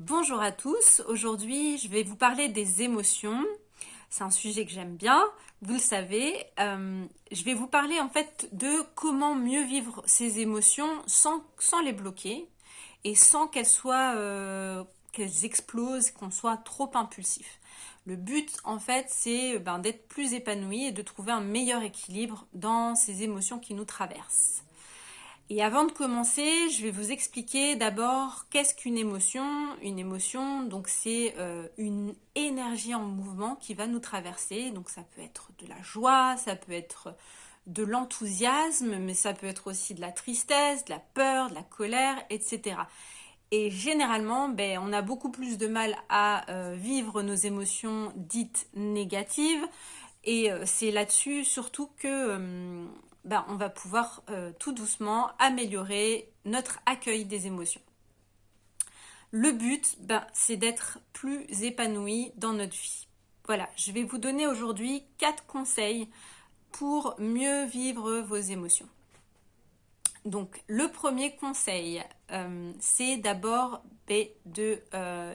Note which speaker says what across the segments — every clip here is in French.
Speaker 1: Bonjour à tous, aujourd'hui je vais vous parler des émotions. C'est un sujet que j'aime bien, vous le savez. Je vais vous parler en fait de comment mieux vivre ces émotions sans les bloquer et sans qu'elles explosent, qu'on soit trop impulsif. Le but en fait c'est d'être plus épanoui et de trouver un meilleur équilibre dans ces émotions qui nous traversent. Et avant de commencer, je vais vous expliquer d'abord qu'est-ce qu'une émotion. Une émotion, donc c'est une énergie en mouvement qui va nous traverser. Donc ça peut être de la joie, ça peut être de l'enthousiasme, mais ça peut être aussi de la tristesse, de la peur, de la colère, etc. Et généralement, on a beaucoup plus de mal à vivre nos émotions dites négatives. Et c'est là-dessus surtout que on va pouvoir tout doucement améliorer notre accueil des émotions. Le but, c'est d'être plus épanoui dans notre vie. Voilà, je vais vous donner aujourd'hui 4 conseils pour mieux vivre vos émotions. Donc, le premier conseil, c'est d'abord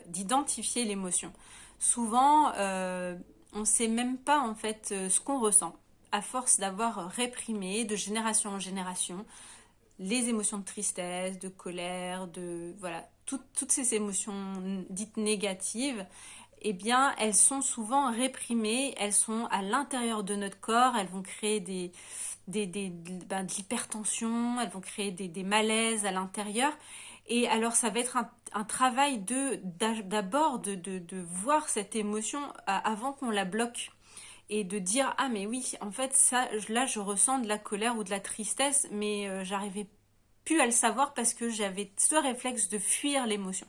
Speaker 1: d'identifier l'émotion. Souvent, on ne sait même pas en fait ce qu'on ressent, à force d'avoir réprimé de génération en génération les émotions de tristesse, de colère, toutes ces émotions dites négatives. Eh bien, elles sont souvent réprimées, elles sont à l'intérieur de notre corps, elles vont créer de l'hypertension, elles vont créer des malaises à l'intérieur. Et alors, ça va être un travail d'abord de voir cette émotion avant qu'on la bloque et de dire ah mais oui, en fait, ça, là, je ressens de la colère ou de la tristesse, mais j'arrivais plus à le savoir parce que j'avais ce réflexe de fuir l'émotion.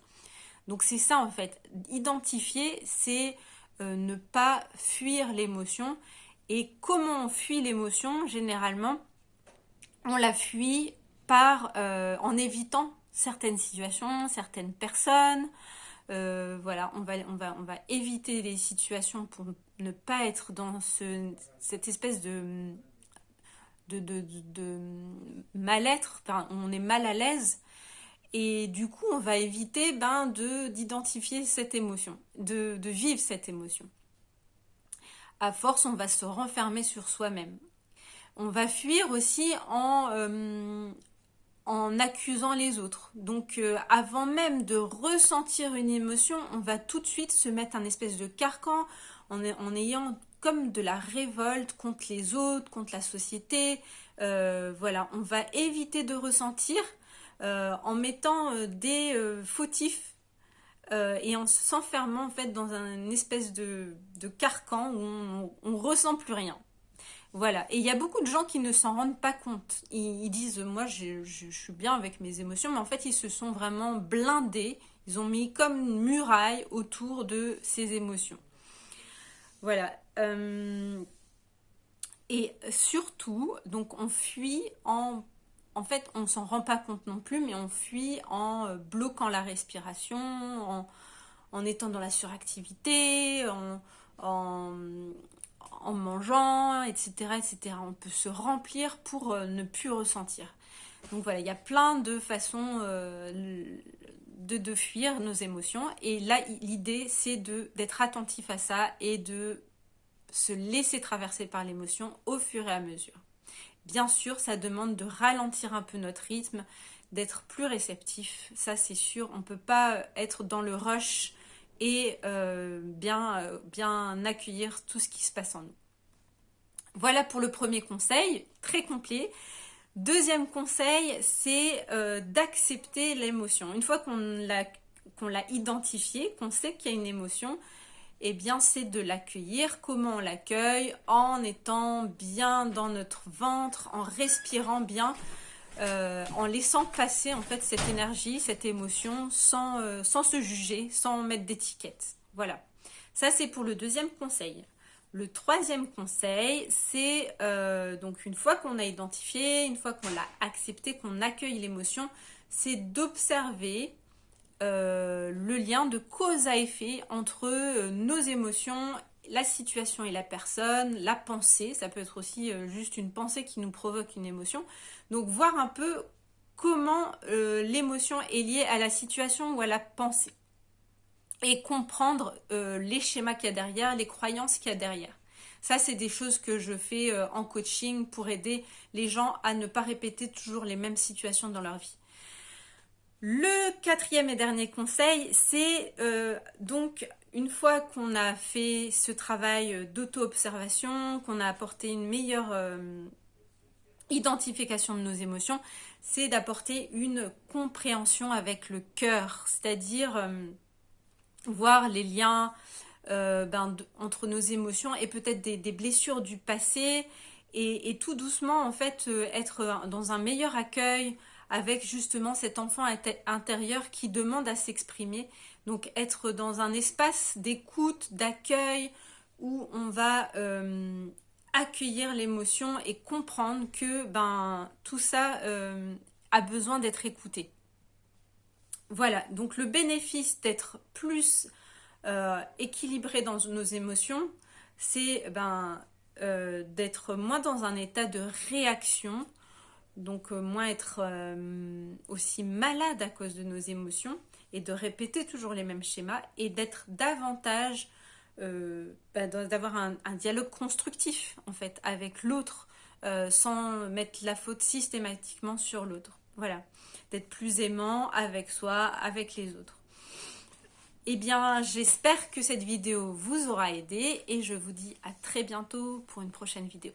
Speaker 1: Donc c'est ça en fait, identifier, c'est ne pas fuir l'émotion. Et comment on fuit l'émotion? Généralement, on la fuit en évitant certaines situations, certaines personnes. Voilà, on va éviter les situations pour ne pas être dans cette espèce de mal-être. Enfin, on est mal à l'aise. Et du coup, on va éviter d'identifier cette émotion, de vivre cette émotion. À force, on va se renfermer sur soi-même. On va fuir aussi en accusant les autres. Donc, avant même de ressentir une émotion, on va tout de suite se mettre un espèce de carcan en ayant comme de la révolte contre les autres, contre la société. Voilà, on va éviter de ressentir en mettant des fautifs et en s'enfermant en fait dans une espèce de carcan où on ressent plus rien. Voilà, et il y a beaucoup de gens qui ne s'en rendent pas compte. Ils disent moi je suis bien avec mes émotions, mais en fait ils se sont vraiment blindés. Ils ont mis comme une muraille autour de ces émotions. Voilà. Et surtout, donc on fuit en fait, on s'en rend pas compte non plus, mais on fuit en bloquant la respiration, en étant dans la suractivité, en, en mangeant, etc., etc. On peut se remplir pour ne plus ressentir. Donc voilà, il y a plein de façons de fuir nos émotions. Et là, l'idée, c'est d'être attentif à ça et de se laisser traverser par l'émotion au fur et à mesure. Bien sûr, ça demande de ralentir un peu notre rythme, d'être plus réceptif, ça c'est sûr. On ne peut pas être dans le rush et bien accueillir tout ce qui se passe en nous. Voilà pour le premier conseil, très complet. Deuxième conseil, c'est d'accepter l'émotion. Une fois qu'on l'a identifiée, qu'on sait qu'il y a une émotion, eh bien c'est de l'accueillir. Comment on l'accueille? En étant bien dans notre ventre, en respirant bien, en laissant passer en fait cette énergie, cette émotion sans se juger, sans mettre d'étiquette. Voilà, ça c'est pour le deuxième conseil. Le troisième conseil, c'est donc une fois qu'on a identifié, une fois qu'on l'a accepté, qu'on accueille l'émotion, c'est d'observer le lien de cause à effet entre nos émotions, la situation et la personne, la pensée. Ça peut être aussi juste une pensée qui nous provoque une émotion. Donc voir un peu comment l'émotion est liée à la situation ou à la pensée. et comprendre les schémas qu'il y a derrière, les croyances qu'il y a derrière. Ça, c'est des choses que je fais en coaching pour aider les gens à ne pas répéter toujours les mêmes situations dans leur vie. Le quatrième et dernier conseil, c'est donc une fois qu'on a fait ce travail d'auto-observation, qu'on a apporté une meilleure identification de nos émotions, c'est d'apporter une compréhension avec le cœur, c'est-à-dire voir les liens entre nos émotions et peut-être des blessures du passé et tout doucement en fait être dans un meilleur accueil avec justement cet enfant intérieur qui demande à s'exprimer. Donc être dans un espace d'écoute, d'accueil où on va accueillir l'émotion et comprendre que tout ça a besoin d'être écouté. Voilà, donc le bénéfice d'être plus équilibré dans nos émotions, c'est d'être moins dans un état de réaction, donc moins être aussi malade à cause de nos émotions et de répéter toujours les mêmes schémas et d'être davantage, d'avoir un dialogue constructif en fait avec l'autre sans mettre la faute systématiquement sur l'autre. Voilà, d'être plus aimant avec soi, avec les autres. Eh bien, j'espère que cette vidéo vous aura aidé et je vous dis à très bientôt pour une prochaine vidéo.